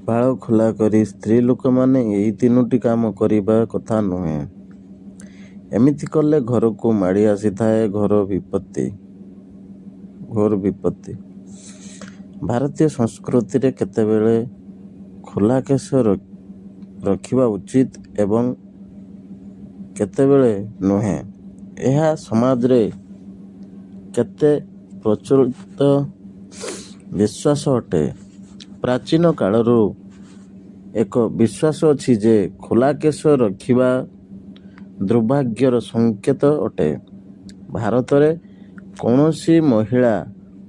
ବାଳ ଖୋଲା କରି ସ୍ତ୍ରୀ ଲୋକମାନେ ଏଇ ତିନୋଟି କାମ କରିବା କଥା ନୁହେଁ। ଏମିତି କଲେ ଘରକୁ ମାଡ଼ି ଆସିଥାଏ ଘୋର ବିପତ୍ତି। ଭାରତୀୟ ସଂସ୍କୃତିରେ କେତେବେଳେ ଖୋଲା କେଶ ରଖିବା ଉଚିତ ଏବଂ କେତେବେଳେ ନୁହେଁ, ଏହା ସମାଜରେ କେତେ ପ୍ରଚଳିତ ବିଶ୍ୱାସ ଅଟେ। ପ୍ରାଚୀନ କାଳରୁ ଏକ ବିଶ୍ୱାସ ଅଛି ଯେ ଖୋଲା କେଶ ରଖିବା ଦୁର୍ଭାଗ୍ୟର ସଂକେତ ଅଟେ। ଭାରତରେ କୌଣସି ମହିଳା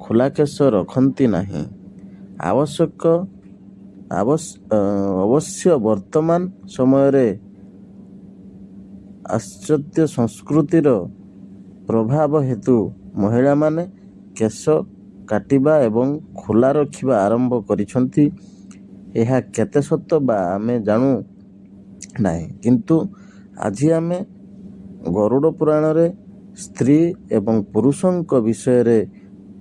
ଖୋଲା କେଶ ରଖନ୍ତି ନାହିଁ। ଅବଶ୍ୟ ବର୍ତ୍ତମାନ ସମୟରେ ପାଶ୍ଚାତ୍ୟ ସଂସ୍କୃତିର ପ୍ରଭାବ ହେତୁ ମହିଳାମାନେ କେଶ କାଟିବା ଏବଂ ଖୋଲା ରଖିବା ଆରମ୍ଭ କରିଛନ୍ତି। ଏହା କେତେ ସତ ବା ଆମେ ଜାଣୁ ନାହିଁ, କିନ୍ତୁ ଆଜି ଆମେ ଗରୁଡ଼ ପୁରାଣରେ ସ୍ତ୍ରୀ ଏବଂ ପୁରୁଷଙ୍କ ବିଷୟରେ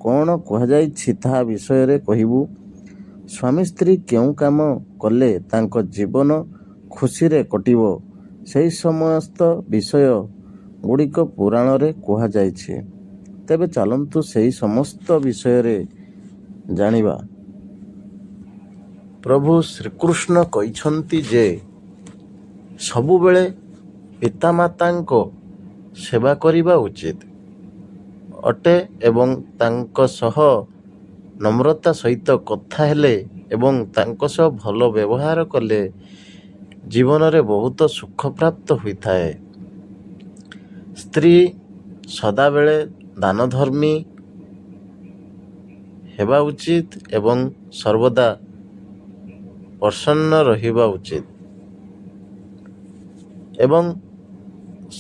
କ'ଣ କୁହାଯାଇଛି ତାହା ବିଷୟରେ କହିବୁ। ସ୍ୱାମୀ ସ୍ତ୍ରୀ କେଉଁ କାମ କଲେ ତାଙ୍କ ଜୀବନ ଖୁସିରେ କଟିବ, ସେହି ସମସ୍ତ ବିଷୟ ଗୁଡ଼ିକ ପୁରାଣରେ କୁହାଯାଇଛି। ତେବେ ଚାଲନ୍ତୁ ସେହି ସମସ୍ତ ବିଷୟରେ ଜାଣିବା। ପ୍ରଭୁ ଶ୍ରୀକୃଷ୍ଣ କହିଛନ୍ତି ଯେ ସବୁବେଳେ ପିତାମାତାଙ୍କ ସେବା କରିବା ଉଚିତ ଅଟେ ଏବଂ ତାଙ୍କ ସହ ନମ୍ରତା ସହିତ କଥା ହେଲେ ଏବଂ ତାଙ୍କ ସହ ଭଲ ବ୍ୟବହାର କଲେ ଜୀବନରେ ବହୁତ ସୁଖ ପ୍ରାପ୍ତ ହୋଇଥାଏ। ସ୍ତ୍ରୀ ସଦାବେଳେ ଦାନଧର୍ମୀ ହେବା ଉଚିତ ଏବଂ ସର୍ବଦା ପ୍ରସନ୍ନ ରହିବା ଉଚିତ ଏବଂ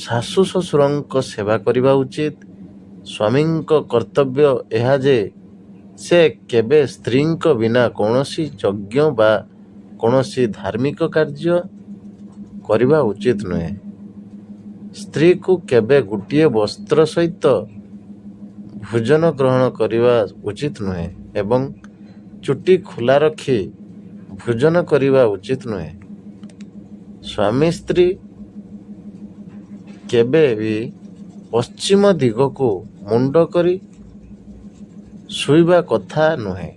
ଶାଶୁ ଶ୍ୱଶୁରଙ୍କ ସେବା କରିବା ଉଚିତ। ସ୍ୱାମୀଙ୍କ କର୍ତ୍ତବ୍ୟ ଏହା ଯେ ସେ କେବେ ସ୍ତ୍ରୀଙ୍କ ବିନା କୌଣସି ଯଜ୍ଞ ବା କୌଣସି ଧାର୍ମିକ କାର୍ଯ୍ୟ କରିବା ଉଚିତ ନୁହେଁ। ସ୍ତ୍ରୀକୁ କେବେ ଗୋଟିଏ ବସ୍ତ୍ର ସହିତ ଭୋଜନ ଗ୍ରହଣ କରିବା ଉଚିତ ନୁହେଁ ଏବଂ ଚୁଟି ଖୋଲା ରଖି ଭୋଜନ କରିବା ଉଚିତ ନୁହେଁ। ସ୍ୱାମୀ ସ୍ତ୍ରୀ କେବେ ବି ପଶ୍ଚିମ ଦିଗକୁ ମୁଣ୍ଡ କରି ଶୋଇବା କଥା ନୁହେଁ।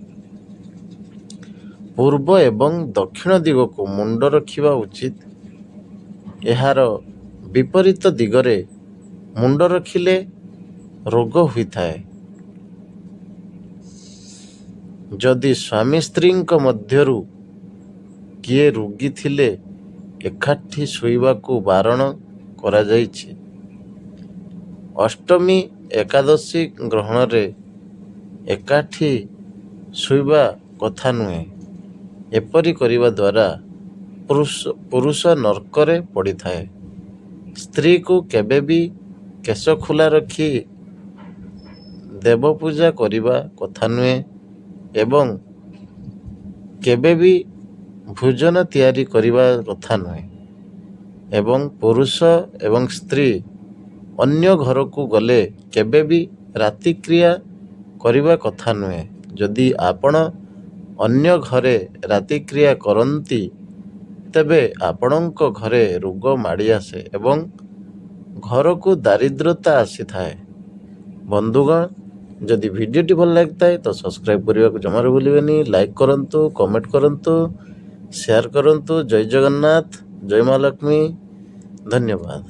ପୂର୍ବ ଏବଂ ଦକ୍ଷିଣ ଦିଗକୁ ମୁଣ୍ଡ ରଖିବା ଉଚିତ। ଏହାର ବିପରୀତ ଦିଗରେ ମୁଣ୍ଡ ରଖିଲେ ରୋଗ ହୋଇଥାଏ। ଯଦି ସ୍ୱାମୀ ସ୍ତ୍ରୀଙ୍କ ମଧ୍ୟରୁ କିଏ ରୋଗୀ ଥିଲେ ଏକାଠି ଶୋଇବାକୁ ବାରଣ କରାଯାଇଛି। ଅଷ୍ଟମୀ ଏକାଦଶୀ ଗ୍ରହଣରେ ଏକାଠି ଶୋଇବା କଥା ନୁହେଁ। ଏପରି କରିବା ଦ୍ୱାରା ପୁରୁଷ ନର୍କରେ ପଡ଼ିଥାଏ। ସ୍ତ୍ରୀକୁ କେବେ ବି କେଶ ଖୋଲା ରଖି ଦେବ ପୂଜା କରିବା କଥା ନୁହେଁ ଏବଂ କେବେ ବି ଭୋଜନ ତିଆରି କରିବା କଥା ନୁହେଁ ଏବଂ ପୁରୁଷ ଏବଂ ସ୍ତ୍ରୀ ଅନ୍ୟ ଘରକୁ ଗଲେ କେବେ ବି ରାତିକ୍ରିୟା କରିବା କଥା ନୁହେଁ। ଯଦି ଆପଣ ଅନ୍ୟ ଘରେ ରାତିକ୍ରିୟା କରନ୍ତି ତେବେ ଆପଣଙ୍କ ଘରେ ରୋଗ ମାଡ଼ି ଆସେ ଏବଂ ଘରକୁ ଦାରିଦ୍ରତା ଆସିଥାଏ। ବନ୍ଧୁଗଣ, ଯଦି ଭିଡ଼ିଓଟି ଭଲ ଲାଗିଥାଏ ତ ସବସ୍କ୍ରାଇବ୍ କରିବାକୁ ଜମାରୁ ଭୁଲିବେନି। ଲାଇକ୍ କରନ୍ତୁ, କମେଣ୍ଟ କରନ୍ତୁ, ସେୟାର କରନ୍ତୁ। ଜୟ ଜଗନ୍ନାଥ, ଜୟ ମା ଲକ୍ଷ୍ମୀ। ଧନ୍ୟବାଦ।